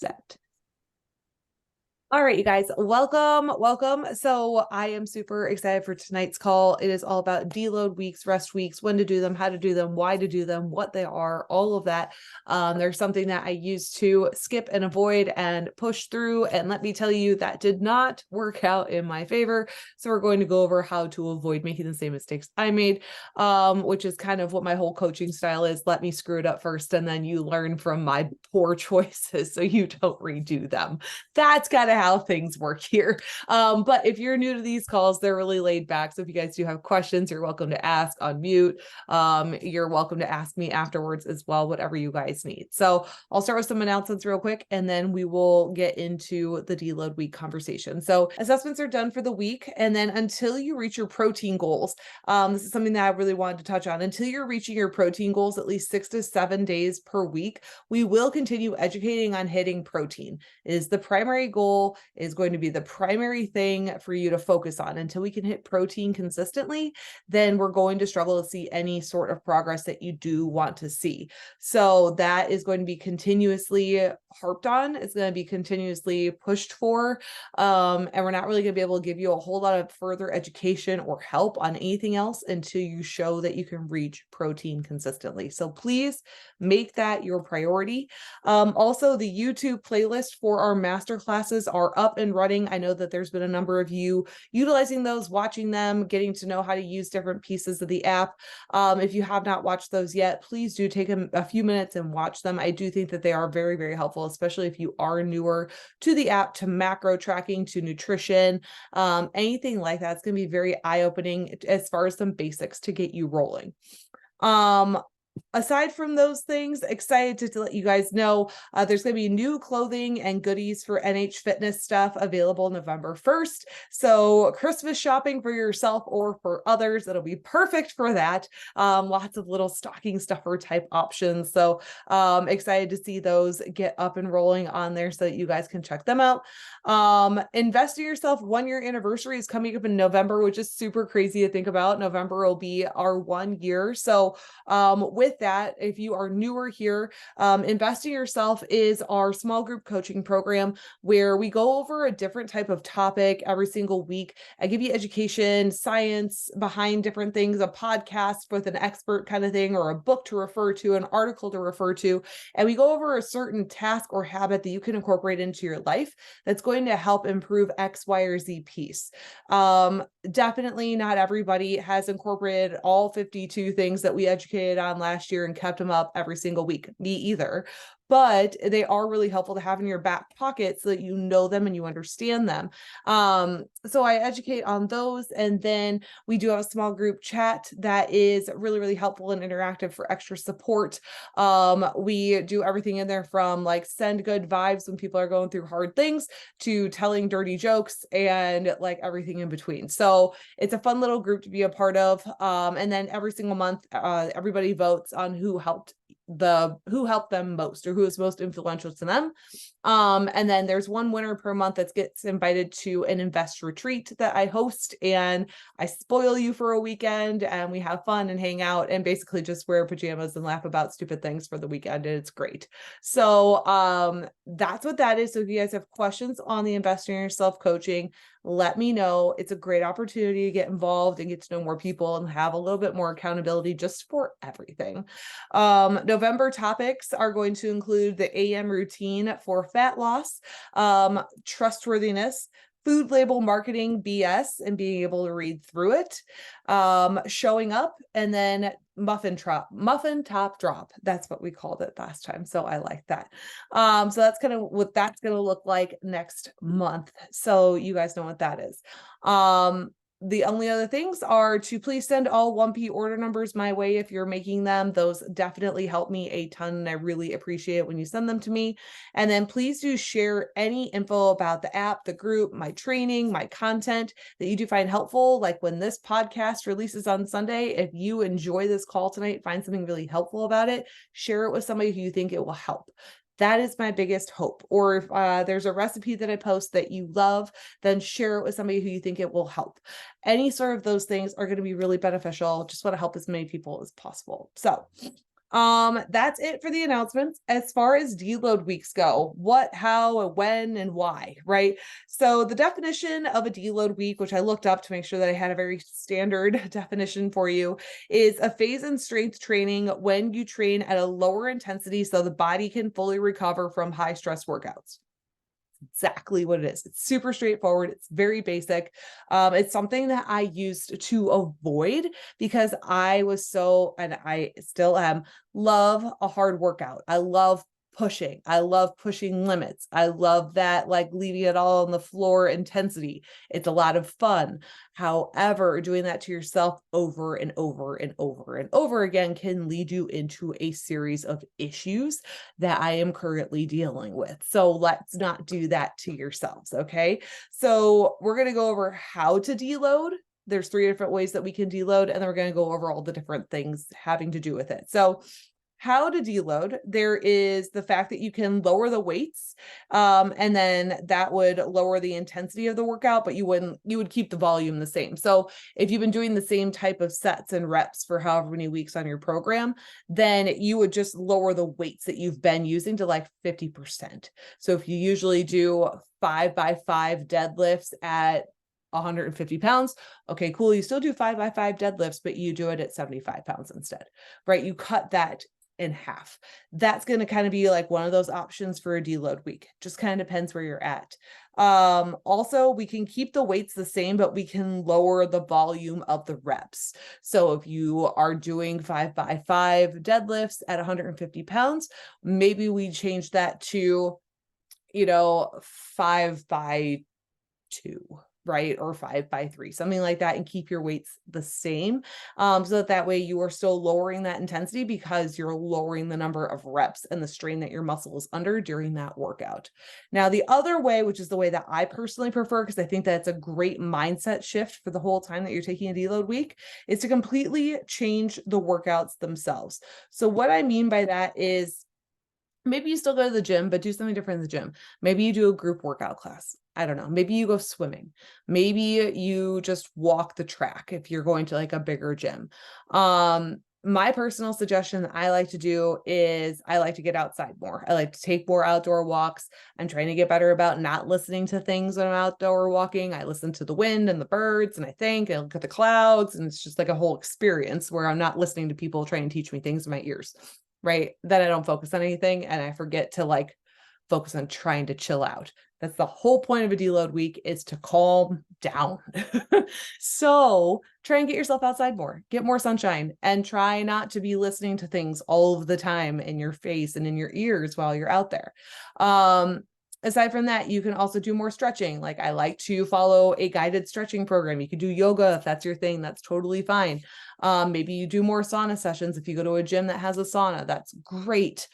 Set. All right, you guys, welcome. So I am super excited for tonight's call. It is all about deload weeks, rest weeks, when to do them, how to do them, why to do them, what they are, all of that. There's something that I used to skip and avoid and push through. And let me tell you, that did not work out in my favor. So we're going to go over how to avoid making the same mistakes I made, which is kind of what my whole coaching style is. Let me screw it up first, and then you learn from my poor choices so you don't redo them. That's kind of how things work here. But if you're new to these calls, they're really laid back. So if you guys do have questions, you're welcome to ask on mute. You're welcome to ask me afterwards as well, whatever you guys need. So I'll start with some announcements real quick, and then we will get into the deload week conversation. So assessments are done for the week. And then until you reach your protein goals, this is something that I really wanted to touch on. Until you're reaching your protein goals, at least 6 to 7 days per week, we will continue educating on hitting protein. It is the primary goal, is going to be the primary thing for you to focus on. Until we can hit protein consistently, then we're going to struggle to see any sort of progress that you do want to see. So that is going to be continuously harped on. It's going to be continuously pushed for. And we're not really going to be able to give you a whole lot of further education or help on anything else until you show that you can reach protein consistently. So please make that your priority. Also, the YouTube playlist for our master classes are up and running. I know that there's been a number of you utilizing those, watching them, getting to know how to use different pieces of the app. If you have not watched those yet, please do take a few minutes and watch them. I do think that they are very, very helpful, especially if you are newer to the app, to macro tracking, to nutrition, anything like that. It's going to be very eye-opening as far as some basics to get you rolling. Aside from those things, excited to let you guys know there's going to be new clothing and goodies for NH Fitness stuff available November 1st. So Christmas shopping for yourself or for others, it'll be perfect for that. Lots of little stocking stuffer type options. So excited to see those get up and rolling on there so that you guys can check them out. Invest in Yourself 1 year anniversary is coming up in November, which is super crazy to think about. November will be our 1 year. So with that, if you are newer here, Invest in Yourself is our small group coaching program where we go over a different type of topic every single week. I give you education, science behind different things, a podcast with an expert kind of thing, or a book to refer to, an article to refer to. And we go over a certain task or habit that you can incorporate into your life that's going to help improve X, Y, or Z piece. Definitely not everybody has incorporated all 52 things that we educated on last year and kept them up every single week. Me either. But they are really helpful to have in your back pocket so that you know them and you understand them. So I educate on those. And then we do have a small group chat that is really, really helpful and interactive for extra support. We do everything in there from like send good vibes when people are going through hard things to telling dirty jokes and like everything in between. So it's a fun little group to be a part of. And then every single month, everybody votes on who helped them most, or who is most influential to them. And then there's one winner per month that gets invited to an invest retreat that I host, and I spoil you for a weekend, and we have fun and hang out and basically just wear pajamas and laugh about stupid things for the weekend, and it's great. So that's what that is. So if you guys have questions on the Invest in Yourself coaching, let me know. It's a great opportunity to get involved and get to know more people and have a little bit more accountability just for everything. November topics are going to include the AM routine for fat loss, trustworthiness, food label marketing BS and being able to read through it, showing up, and then muffin top drop. That's what we called it last time. So I like that. So that's kind of what that's going to look like next month. So you guys know what that is. The only other things are to please send all 1P order numbers my way if you're making them. Those definitely help me a ton, and I really appreciate it when you send them to me. And then please do share any info about the app, the group, my training, my content that you do find helpful. Like when this podcast releases on Sunday, if you enjoy this call tonight, find something really helpful about it, share it with somebody who you think it will help. That is my biggest hope. Or if there's a recipe that I post that you love, then share it with somebody who you think it will help. Any sort of those things are going to be really beneficial. Just want to help as many people as possible. So That's it for the announcements. As far as deload weeks go, what, how, when, and why, right? So the definition of a deload week, which I looked up to make sure that I had a very standard definition for you, is a phase in strength training when you train at a lower intensity so the body can fully recover from high stress workouts. Exactly what it is. It's super straightforward. It's very basic. It's something that I used to avoid because I was so, and I still am, love a hard workout. I love pushing. I love pushing limits. I love that, like, leaving it all on the floor intensity. It's a lot of fun. However, doing that to yourself over and over and over and over again can lead you into a series of issues that I am currently dealing with. So let's not do that to yourselves. Okay. So we're going to go over how to deload. There's 3 different ways that we can deload, and then we're going to go over all the different things having to do with it. So how to deload, there is the fact that you can lower the weights, and then that would lower the intensity of the workout, but you would keep the volume the same. So if you've been doing the same type of sets and reps for however many weeks on your program, then you would just lower the weights that you've been using to like 50%. So if you usually do 5x5 deadlifts at 150 pounds. Okay, cool. You still do 5x5 deadlifts, but you do it at 75 pounds instead, right? You cut that in half. That's going to kind of be like one of those options for a deload week. Just kind of depends where you're at. Also, we can keep the weights the same, but we can lower the volume of the reps. So if you are doing 5x5 deadlifts at 150 pounds, maybe we change that to, 5x2. Right? Or 5x3, something like that, and keep your weights the same. So that way you are still lowering that intensity because you're lowering the number of reps and the strain that your muscle is under during that workout. Now, the other way, which is the way that I personally prefer, because I think that's a great mindset shift for the whole time that you're taking a deload week, is to completely change the workouts themselves. So what I mean by that is, maybe you still go to the gym, but do something different in the gym. Maybe you do a group workout class. I don't know. Maybe you go swimming. Maybe you just walk the track if you're going to like a bigger gym. My personal suggestion that I like to do is I like to get outside more. I like to take more outdoor walks. I'm trying to get better about not listening to things when I'm outdoor walking. I listen to the wind and the birds, and I look at the clouds, and it's just like a whole experience where I'm not listening to people trying to teach me things in my ears. Right? Then I don't focus on anything, and I forget to like focus on trying to chill out. That's the whole point of a deload week, is to calm down. So try and get yourself outside more, get more sunshine, and try not to be listening to things all of the time in your face and in your ears while you're out there. Aside from that, you can also do more stretching. Like, I like to follow a guided stretching program. You could do yoga if that's your thing. That's totally fine. Maybe you do more sauna sessions. If you go to a gym that has a sauna, that's great.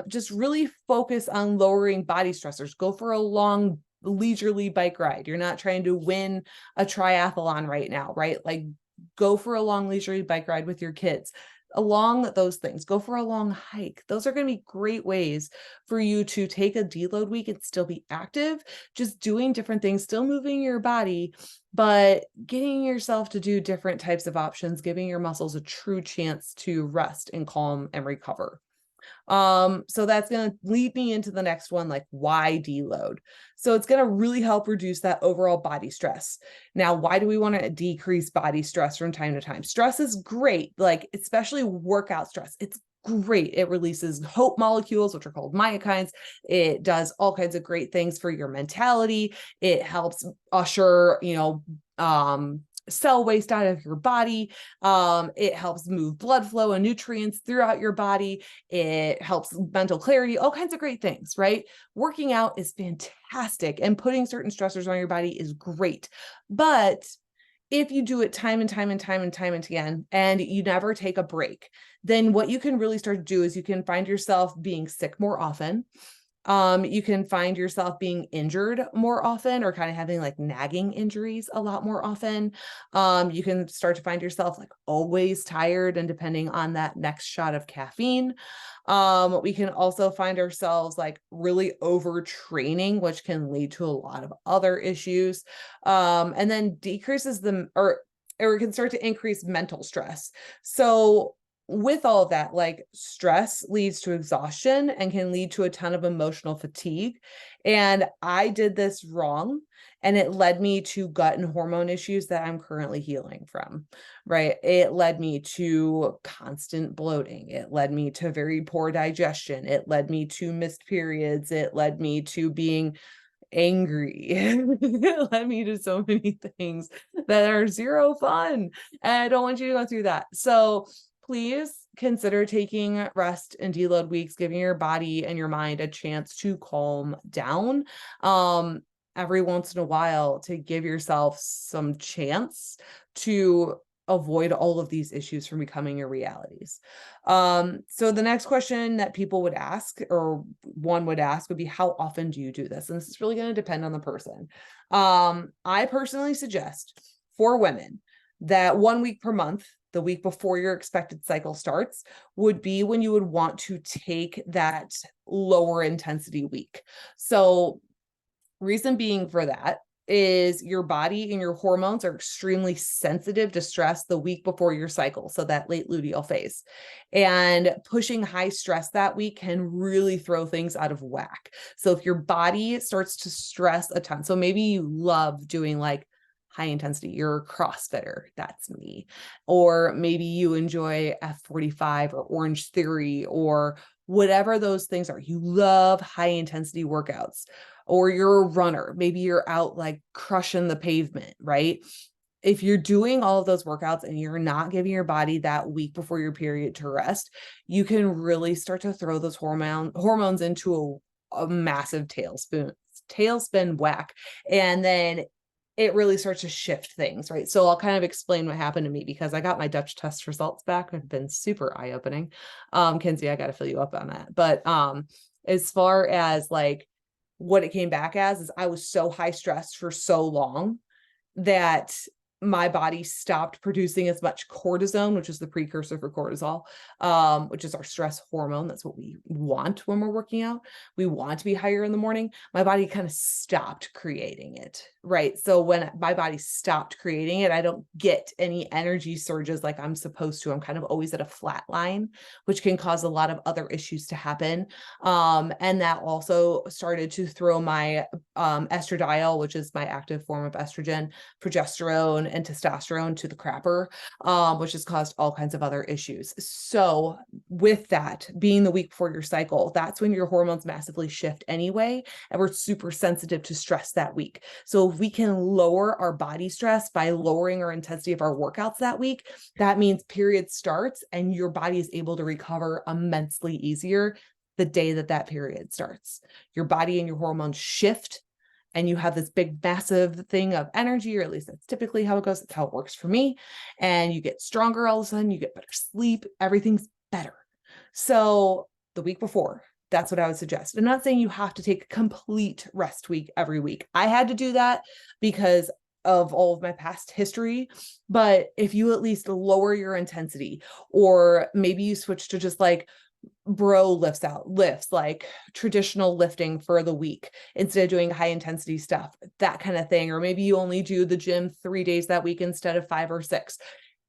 Just really focus on lowering body stressors. Go for a long leisurely bike ride. You're not trying to win a triathlon right now, right? Like, go for a long leisurely bike ride with your kids. Along those things, go for a long hike. Those are going to be great ways for you to take a deload week and still be active, just doing different things, still moving your body, but getting yourself to do different types of options, giving your muscles a true chance to rest and calm and recover. So that's going to lead me into the next one, like, why deload? So it's going to really help reduce that overall body stress. Now, why do we want to decrease body stress from time to time? Stress is great, like especially workout stress. It's great. It releases hope molecules, which are called myokines. It does all kinds of great things for your mentality. It helps usher, cell waste out of your body. It helps move blood flow and nutrients throughout your body. It helps mental clarity, all kinds of great things, right? Working out is fantastic, and putting certain stressors on your body is great. But if you do it time and time and time and time and again, and you never take a break, then what you can really start to do is you can find yourself being sick more often. You can find yourself being injured more often, or kind of having like nagging injuries a lot more often. You can start to find yourself like always tired, and depending on that next shot of caffeine. We can also find ourselves like really overtraining, which can lead to a lot of other issues. And then decreases or it can start to increase mental stress. So with all of that, like stress leads to exhaustion and can lead to a ton of emotional fatigue. And I did this wrong, and it led me to gut and hormone issues that I'm currently healing from, right? It led me to constant bloating. It led me to very poor digestion. It led me to missed periods. It led me to being angry. It led me to so many things that are zero fun. And I don't want you to go through that. So please consider taking rest and deload weeks, giving your body and your mind a chance to calm down. Every once in a while, to give yourself some chance to avoid all of these issues from becoming your realities. So the next question that people would ask, or one would ask, would be, how often do you do this? And this is really going to depend on the person. I personally suggest for women that 1 week per month, the week before your expected cycle starts, would be when you would want to take that lower intensity week. So reason being for that is your body and your hormones are extremely sensitive to stress the week before your cycle, so that late luteal phase. And pushing high stress that week can really throw things out of whack. So if your body starts to stress a ton, so maybe you love doing like high intensity, you're a CrossFitter, that's me. Or maybe you enjoy F45 or Orange Theory or whatever those things are. You love high intensity workouts. Or you're a runner, maybe you're out like crushing the pavement, right? If you're doing all of those workouts and you're not giving your body that week before your period to rest, you can really start to throw those hormones into a massive tailspin whack. And then it really starts to shift things, right? So I'll kind of explain what happened to me, because I got my Dutch test results back. Have been super eye-opening. Kinsey, I got to fill you up on that. But as far as like what it came back as, is I was so high stress for so long that my body stopped producing as much cortisone, which is the precursor for cortisol, which is our stress hormone. That's what we want when we're working out. We want to be higher in the morning. My body kind of stopped creating it, right? So when my body stopped creating it, I don't get any energy surges like I'm supposed to. I'm kind of always at a flat line, which can cause a lot of other issues to happen. And that also started to throw my estradiol, which is my active form of estrogen, progesterone, and testosterone to the crapper, which has caused all kinds of other issues. So with that being the week before your cycle, that's when your hormones massively shift anyway, and we're super sensitive to stress that week. So if we can lower our body stress by lowering our intensity of our workouts that week, that means period starts and your body is able to recover immensely easier the day that that period starts. Your body and your hormones shift, and you have this big, massive thing of energy, or at least that's typically how it goes. That's how it works for me. And you get stronger all of a sudden, you get better sleep, everything's better. So the week before, that's what I would suggest. I'm not saying you have to take a complete rest week every week. I had to do that because of all of my past history. But if you at least lower your intensity, or maybe you switch to just like bro lifts, like traditional lifting for the week instead of doing high intensity stuff, that kind of thing. Or maybe you only do the gym 3 days that week instead of 5 or 6.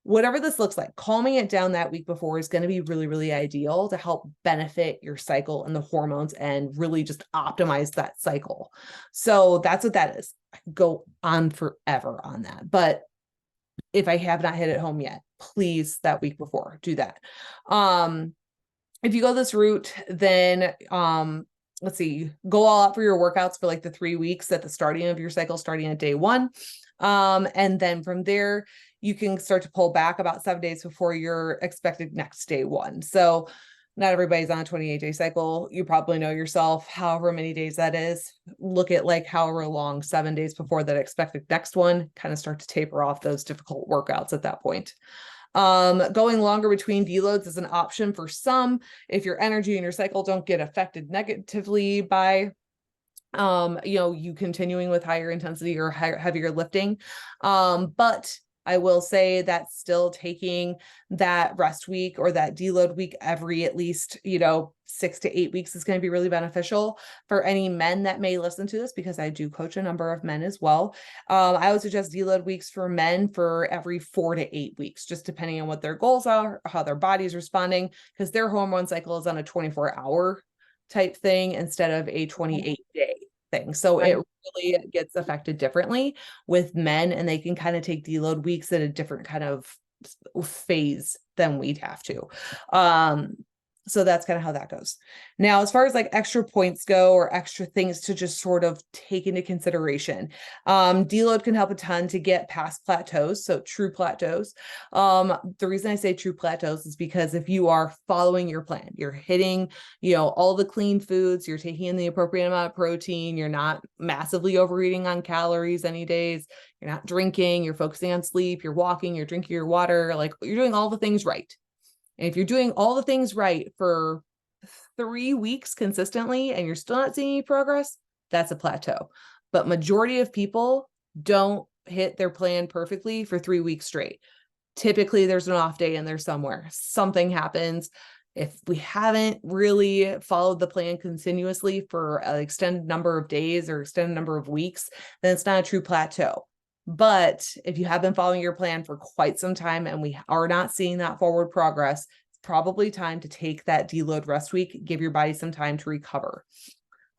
Whatever this looks like, calming it down that week before is going to be really, really ideal to help benefit your cycle and the hormones and really just optimize that cycle. So that's what that is. I could go on forever on that. But if I have not hit it home yet, please, that week before, do that. If you go this route, then let's see, go all out for your workouts for like the 3 weeks at the starting of your cycle, starting at day 1. And then from there, you can start to pull back about 7 days before your expected next day 1. So not everybody's on a 28-day cycle. You probably know yourself, however many days that is. Look at like however long, 7 days before that expected next one, kind of start to taper off those difficult workouts at that point. Going longer between deloads is an option for some if your energy and your cycle don't get affected negatively by you continuing with higher intensity or heavier lifting. But I will say that still taking that rest week or that deload week every at least 6 to 8 weeks is going to be really beneficial. For any men that may listen to this, because I do coach a number of men as well, I would suggest deload weeks for men for every 4 to 8 weeks, just depending on what their goals are, how their body's responding, because their hormone cycle is on a 24-hour type thing instead of a 28-day thing. So it really gets affected differently with men, and they can kind of take deload weeks at a different kind of phase than we'd have to. So that's kind of how that goes. Now, as far as like extra points go or extra things to just sort of take into consideration, deload can help a ton to get past plateaus. So true plateaus. The reason I say true plateaus is because if you are following your plan, you're hitting, all the clean foods, you're taking in the appropriate amount of protein, you're not massively overeating on calories any days, you're not drinking, you're focusing on sleep, you're walking, you're drinking your water, like you're doing all the things right. And if you're doing all the things right for 3 weeks consistently and you're still not seeing any progress, that's a plateau. But majority of people don't hit their plan perfectly for 3 weeks straight. Typically there's an off day in there somewhere. Something happens. If we haven't really followed the plan continuously for an extended number of days or extended number of weeks, then it's not a true plateau. But if you have been following your plan for quite some time and we are not seeing that forward progress, it's probably time to take that deload rest week, give your body some time to recover.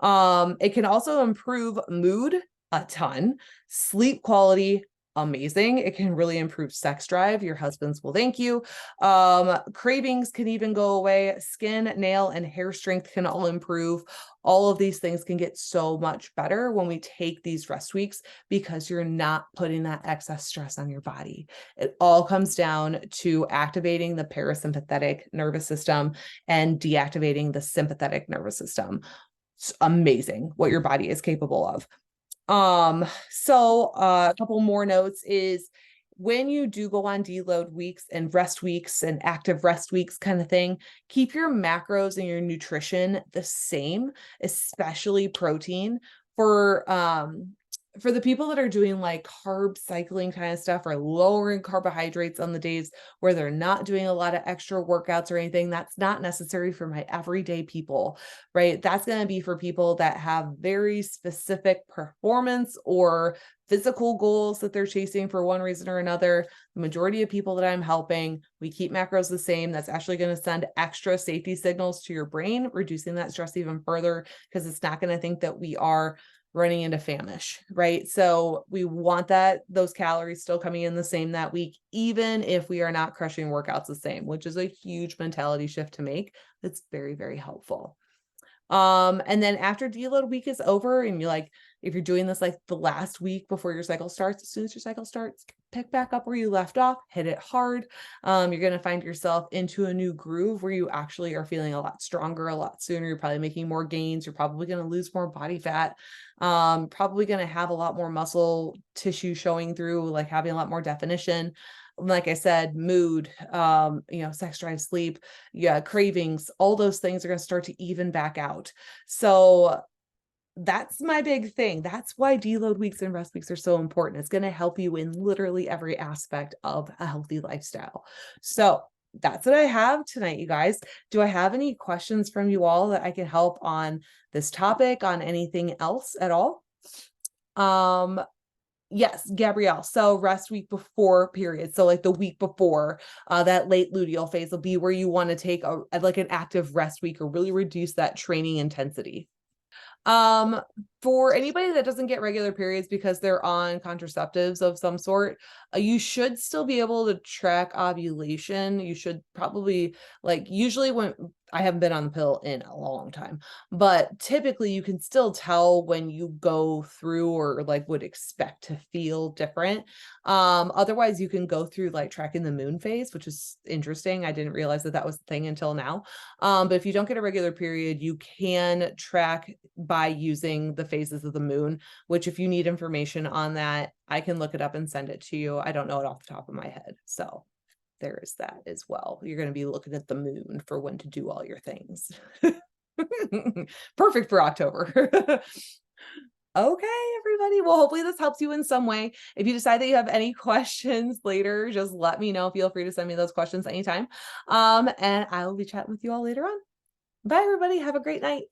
It can also improve mood a ton, sleep quality, amazing. It can really improve sex drive. Your husbands will thank you. Cravings can even go away. Skin, nail, and hair strength can all improve. All of these things can get so much better when we take these rest weeks because you're not putting that excess stress on your body. It all comes down to activating the parasympathetic nervous system and deactivating the sympathetic nervous system. It's amazing what your body is capable of. A couple more notes is when you do go on deload weeks and rest weeks and active rest weeks kind of thing, keep your macros and your nutrition the same, especially protein. For the people that are doing like carb cycling kind of stuff or lowering carbohydrates on the days where they're not doing a lot of extra workouts or anything, that's not necessary for my everyday people, right? That's going to be for people that have very specific performance or physical goals that they're chasing for one reason or another. The majority of people that I'm helping, we keep macros the same. That's actually going to send extra safety signals to your brain, reducing that stress even further because it's not going to think that we are running into famish, right? So we want those calories still coming in the same that week, even if we are not crushing workouts the same, which is a huge mentality shift to make. That's very, very helpful. And then after deload week is over and you're like, if you're doing this like the last week before your cycle starts, as soon as your cycle starts, pick back up where you left off, hit it hard. You're going to find yourself into a new groove where you actually are feeling a lot stronger, a lot sooner. You're probably making more gains. You're probably going to lose more body fat. Probably going to have a lot more muscle tissue showing through, like having a lot more definition. Like I said, mood, sex drive, sleep, cravings, all those things are going to start to even back out. So that's my big thing. That's why deload weeks and rest weeks are so important. It's going to help you in literally every aspect of a healthy lifestyle. So that's what I have tonight, you guys. Do I have any questions from you all that I can help on this topic, on anything else at all? Yes, Gabrielle. So rest week before period. So like the week before that late luteal phase will be where you want to take like an active rest week or really reduce that training intensity. For anybody that doesn't get regular periods because they're on contraceptives of some sort, you should still be able to track ovulation. You should probably usually when I haven't been on the pill in a long time, but typically you can still tell when you go through or would expect to feel different. Otherwise you can go through tracking the moon phase, which is interesting. I didn't realize that was the thing until now. But if you don't get a regular period, you can track by using the phases of the moon, which if you need information on that, I can look it up and send it to you. I don't know it off the top of my head. So there is that as well. You're going to be looking at the moon for when to do all your things. Perfect for October. Okay, everybody. Well, hopefully this helps you in some way. If you decide that you have any questions later, just let me know. Feel free to send me those questions anytime. And I will be chatting with you all later on. Bye, everybody. Have a great night.